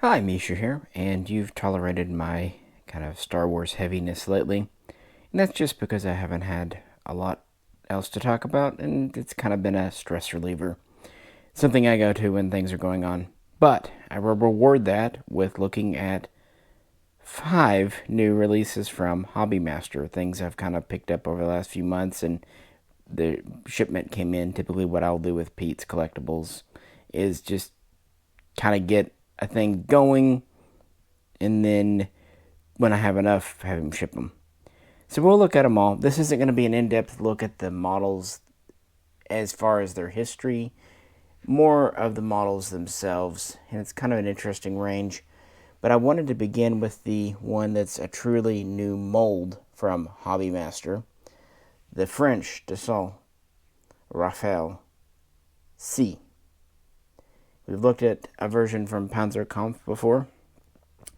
Hi, Misha here, and you've tolerated my kind of Star Wars heaviness lately. And that's just because I haven't had a lot else to talk about, and it's kind of been a stress reliever. Something I go to when things are going on. But I will reward that with looking at 5 new releases from Hobby Master, things I've kind of picked up over the last few months, and the shipment came in. Typically, what I'll do with Pete's Collectibles is just kind of get a thing going, and then when I have enough, have him ship them. So we'll look at them all. This isn't going to be an in-depth look at the models as far as their history, more of the models themselves, and it's kind of an interesting range. But I wanted to begin with the one that's a truly new mold from Hobby Master, the French Dassault Rafale C. We've looked at a version from Panzerkampf before,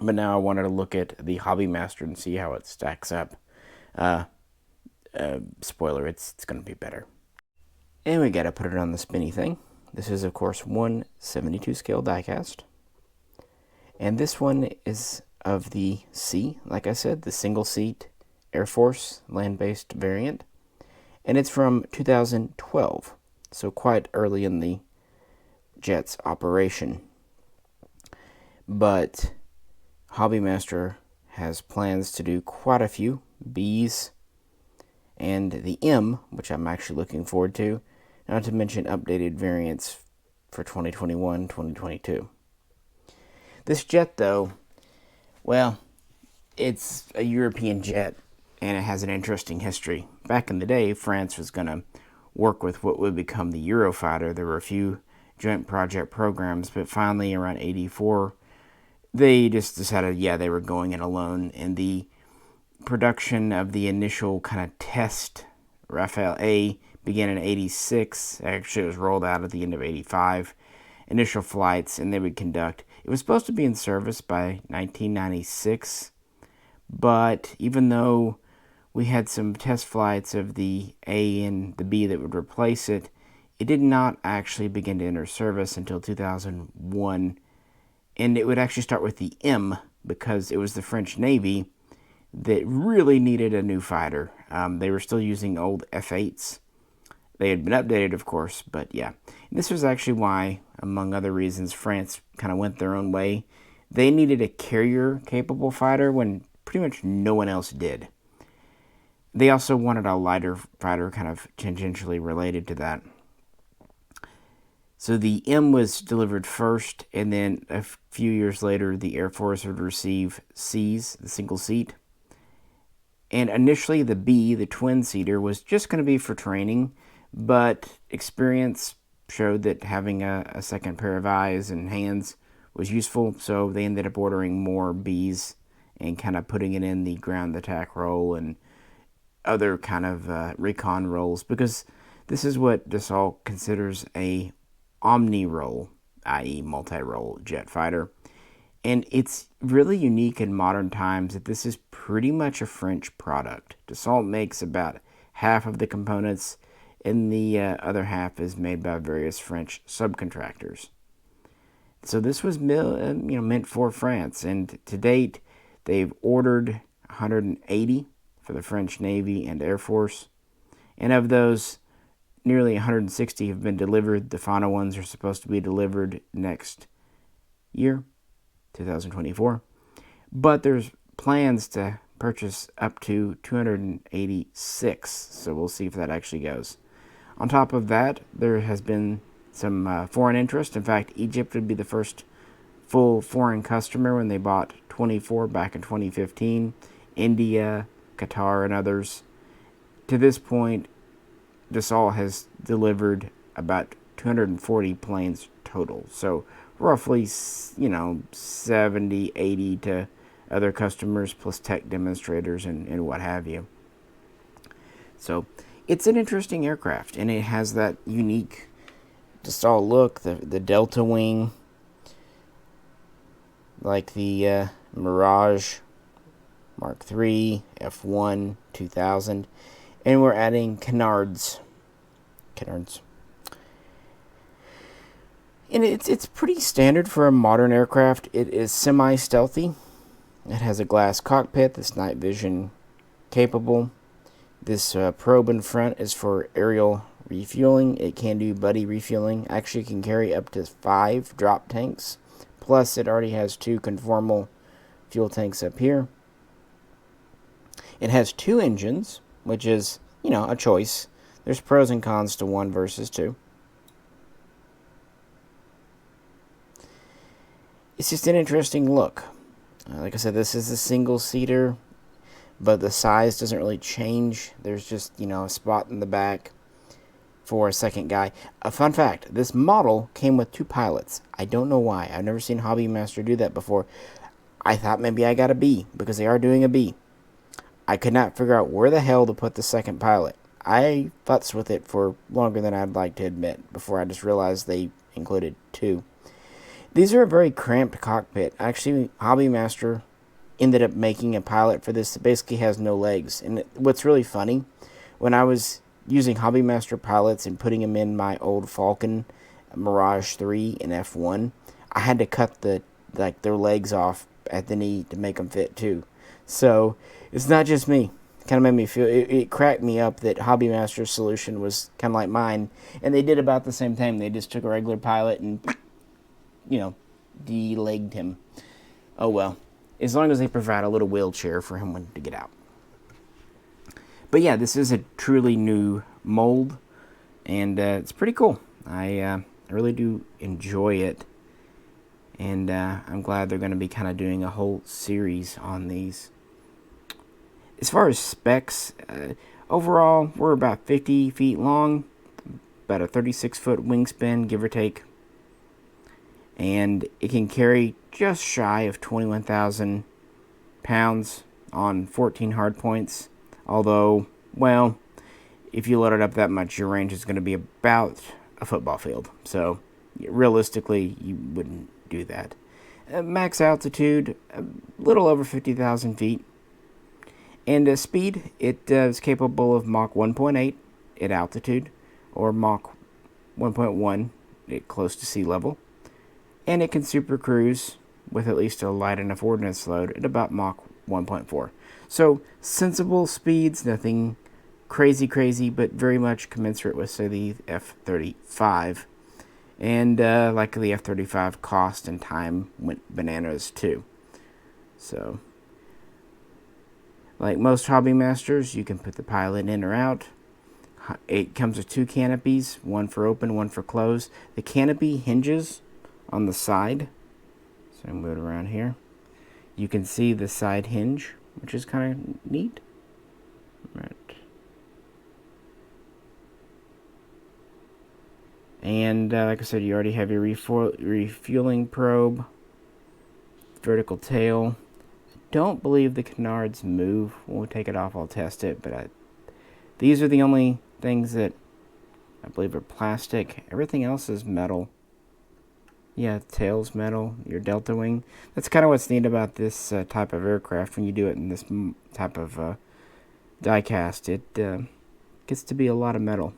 but now I wanted to look at the Hobby Master and see how it stacks up. Uh, Spoiler, it's going to be better. And we got to put it on the spinny thing. This is, of course, 1/72 scale diecast. And this one is of the C, like I said, the single seat Air Force land-based variant. And it's from 2012, so quite early in the jet's operation. But Hobby Master has plans to do quite a few Bs and the M, which I'm actually looking forward to, not to mention updated variants for 2021, 2022. This jet, though, well, it's a European jet, and it has an interesting history. Back in the day, France was going to work with what would become the Eurofighter. There were a few joint project programs, but finally, around 84, they just decided, they were going it alone, and the production of the initial kind of test Rafale A began in 86. Actually, it was rolled out at the end of 85. Initial flights, and they would conduct. It was supposed to be in service by 1996, but even though we had some test flights of the A and the B that would replace it, it did not actually begin to enter service until 2001, and it would actually start with the M because it was the French Navy that really needed a new fighter. They were still using old F-8s. They had been updated, of course, but yeah. And this was actually why, among other reasons, France kind of went their own way. They needed a carrier-capable fighter when pretty much no one else did. They also wanted a lighter fighter, kind of tangentially related to that. So the M was delivered first, and then a few years later, the Air Force would receive Cs, the single seat. And initially, the B, the twin-seater, was just going to be for training, but experience showed that having a second pair of eyes and hands was useful, so they ended up ordering more Bs and kind of putting it in the ground attack role and other kind of recon roles, because this is what Dassault considers a omni role, i.e. multi-role jet fighter. And it's really unique in modern times that this is pretty much a French product. Dassault makes about half of the components, and the other half is made by various French subcontractors. So this was meant for France, and to date, they've ordered 180 for the French Navy and Air Force, and of those, nearly 160 have been delivered. The final ones are supposed to be delivered next year, 2024. But there's plans to purchase up to 286, so we'll see if that actually goes. On top of that, there has been some foreign interest. In fact, Egypt would be the first full foreign customer when they bought 24 back in 2015. India, Qatar, and others. To this point, Dassault has delivered about 240 planes total. So roughly, 70, 80 to other customers, plus tech demonstrators and what have you. So it's an interesting aircraft, and it has that unique Dassault look, the delta wing, like the Mirage Mark III, F1, 2000, and we're adding canards. And it's pretty standard for a modern aircraft. It is semi-stealthy. It has a glass cockpit that's night vision capable. This probe in front is for aerial refueling. It can do buddy refueling. Actually, it can carry up to 5 drop tanks. Plus, it already has 2 conformal fuel tanks up here. It has 2 engines, which is, a choice. There's pros and cons to 1 versus 2. It's just an interesting look. Like I said, this is a single-seater, but the size doesn't really change. There's just, a spot in the back for a second guy. A fun fact, this model came with 2 pilots. I don't know why. I've never seen Hobbymaster do that before. I thought maybe I got a B, because they are doing a B. I could not figure out where the hell to put the second pilot. I futzed with it for longer than I'd like to admit, before I just realized they included 2. These are a very cramped cockpit. Actually, Hobbymaster ended up making a pilot for this that basically has no legs. And what's really funny, when I was using Hobbymaster pilots and putting them in my old Falcon Mirage 3 and F1, I had to cut their legs off at the knee to make them fit too. So it's not just me. It kind of made me feel, it cracked me up that Hobbymaster's solution was kind of like mine. And they did about the same thing. They just took a regular pilot and de-legged him. Oh well. As long as they provide a little wheelchair for him to get out. But yeah, this is a truly new mold, and it's pretty cool. I really do enjoy it, and I'm glad they're going to be kind of doing a whole series on these. As far as specs, overall, we're about 50 feet long, about a 36-foot wingspan, give or take. And it can carry just shy of 21,000 pounds on 14 hard points. Although, well, if you load it up that much, your range is going to be about a football field. So, realistically, you wouldn't do that. Max altitude, a little over 50,000 feet. And speed, it is capable of Mach 1.8 at altitude, or Mach 1.1 at close to sea level. And it can super cruise with at least a light enough ordnance load at about Mach 1.4. So, sensible speeds, nothing crazy, but very much commensurate with, say, the F-35. And like the F-35, cost and time went bananas, too. So, like most Hobbymasters, you can put the pilot in or out. It comes with 2 canopies, one for open, one for close. The canopy hinges on the side, so I move it around here. You can see the side hinge, which is kind of neat. Right. And like I said, you already have your refueling probe, vertical tail. I don't believe the canards move. When we take it off, I'll test it, but these are the only things that I believe are plastic. Everything else is metal. Yeah, tail's metal, your delta wing. That's kind of what's neat about this type of aircraft. When you do it in this type of diecast, it gets to be a lot of metal.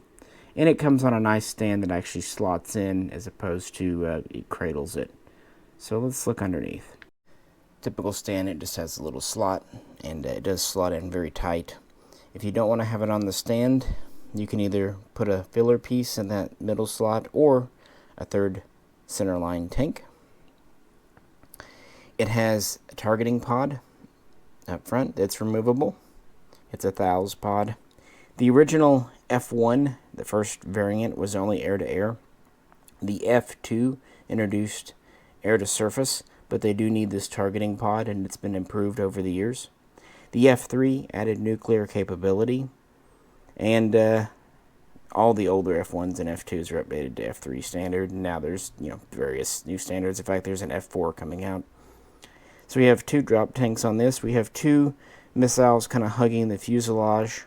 And it comes on a nice stand that actually slots in as opposed to it cradles it. So let's look underneath. Typical stand, it just has a little slot, and it does slot in very tight. If you don't want to have it on the stand, you can either put a filler piece in that middle slot or a third centerline tank. It has a targeting pod up front that's removable. It's a thous pod. The original F1, the first variant, was only air-to-air. The F2 introduced air-to-surface, but they do need this targeting pod, and it's been improved over the years. The F3 added nuclear capability, and all the older F1s and F2s are updated to F3 standard, and now there's various new standards. In fact, there's an F4 coming out. So we have 2 drop tanks on this. We have 2 missiles kind of hugging the fuselage.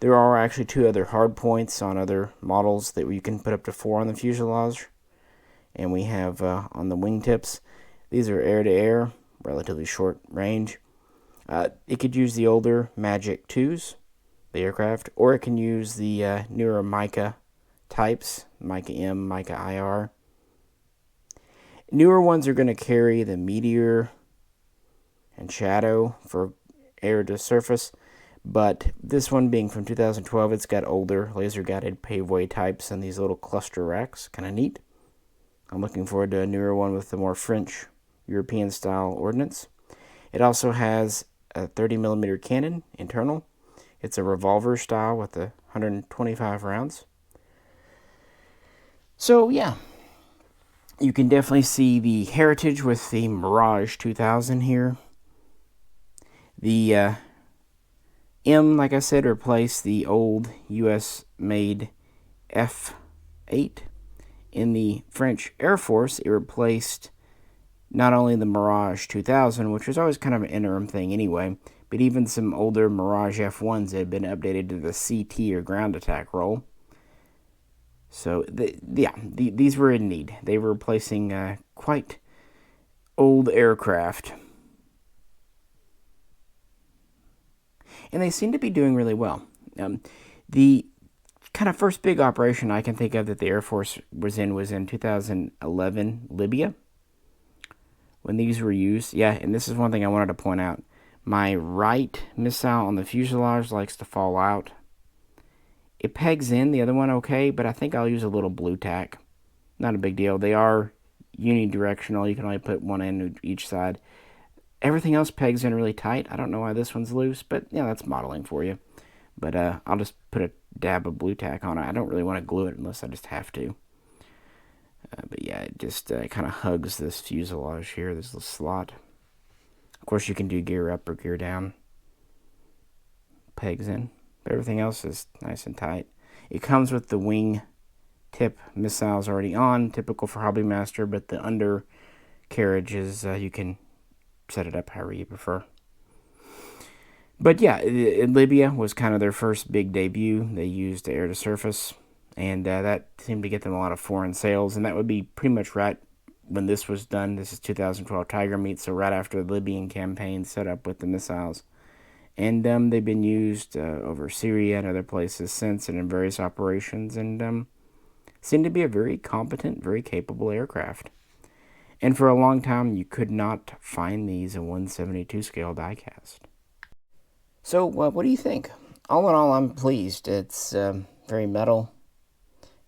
There are actually 2 other hard points on other models that you can put up to 4 on the fuselage. And we have on the wingtips, these are air-to-air, relatively short range. It could use the older Magic 2s, the aircraft, or it can use the newer Mica types, Mica M, Mica IR. Newer ones are going to carry the Meteor and Shadow for air to surface, but this one being from 2012, it's got older laser-guided paveway types and these little cluster racks. Kind of neat. I'm looking forward to a newer one with the more French, European-style ordnance. It also has a 30mm cannon internal. It's a revolver style with 125 rounds. So, yeah, you can definitely see the heritage with the Mirage 2000 here. The M, like I said, replaced the old US-made F8. In the French Air Force, it replaced not only the Mirage 2000, which was always kind of an interim thing anyway, but even some older Mirage F1s that had been updated to the CT or ground attack role. So, these were in need. They were replacing quite old aircraft. And they seem to be doing really well. The kind of first big operation I can think of that the Air Force was in 2011, Libya, when these were used. Yeah, and this is one thing I wanted to point out. My right missile on the fuselage likes to fall out. It pegs in the other one okay, but I think I'll use a little blue tack. Not a big deal. They are unidirectional. You can only put one in each side. Everything else pegs in really tight. I don't know why this one's loose, but yeah, that's modeling for you. But I'll just put a dab of blue tack on it. I don't really want to glue it unless I just have to. But yeah, it just kind of hugs this fuselage here, this little slot. Of course, you can do gear up or gear down. Pegs in. But everything else is nice and tight. It comes with the wing tip missiles already on, typical for Hobby Master, but the undercarriage is, you can set it up however you prefer. But yeah, Libya was kind of their first big debut. They used air to surface, and that seemed to get them a lot of foreign sales, and that would be pretty much right when this was done. This is 2012 Tiger Meet, so right after the Libyan campaign set up with the missiles. And they've been used over Syria and other places since and in various operations, and seem to be a very competent, very capable aircraft. And for a long time, you could not find these in 1/72 scale diecast. So, what do you think? All in all, I'm pleased. It's very metal,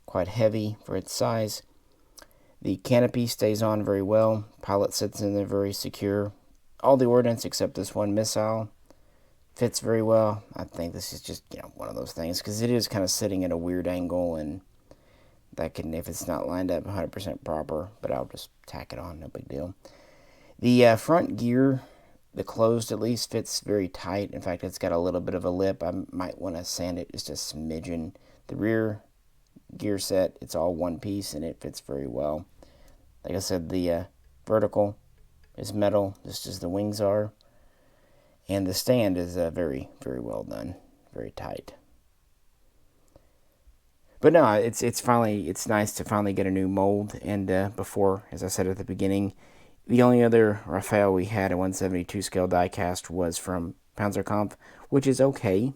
quite heavy for its size. The canopy stays on very well. Pilot sits in there very secure. All the ordnance except this one missile fits very well. I think this is just, one of those things, because it is kind of sitting at a weird angle, and that can, if it's not lined up 100% proper, but I'll just tack it on, no big deal. The front gear, the closed at least, fits very tight. In fact, it's got a little bit of a lip. I might want to sand it just a smidgen. The rear gear set, it's all one piece, and it fits very well. Like I said, the vertical is metal, just as the wings are. And the stand is very, very well done, very tight. But no, it's nice to finally get a new mold. And before, as I said at the beginning, the only other Rafale we had at 1/72 scale diecast was from Panzerkampf, which is okay.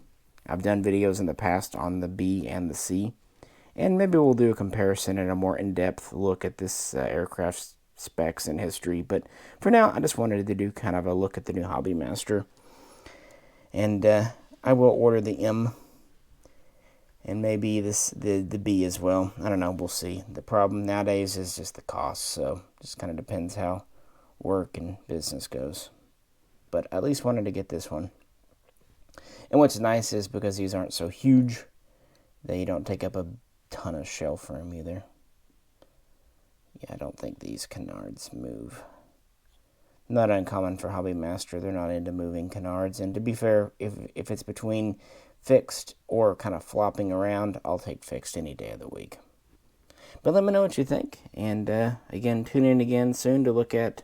I've done videos in the past on the B and the C, and maybe we'll do a comparison and a more in-depth look at this aircraft's specs and history. But for now, I just wanted to do kind of a look at the new Hobby Master. And I will order the M, and maybe the B as well. I don't know, we'll see. The problem nowadays is just the cost, so just kind of depends how work and business goes. But I at least wanted to get this one. And what's nice is because these aren't so huge, they don't take up a ton of shelf room either. Yeah, I don't think these canards move. Not uncommon for Hobby Master. They're not into moving canards. And to be fair, if it's between fixed or kind of flopping around, I'll take fixed any day of the week. But let me know what you think. And again, tune in again soon to look at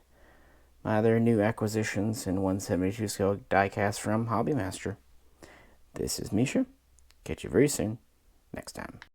my other new acquisitions in 1/72 scale diecast from Hobby Master. This is Misha. Catch you very soon. Next time.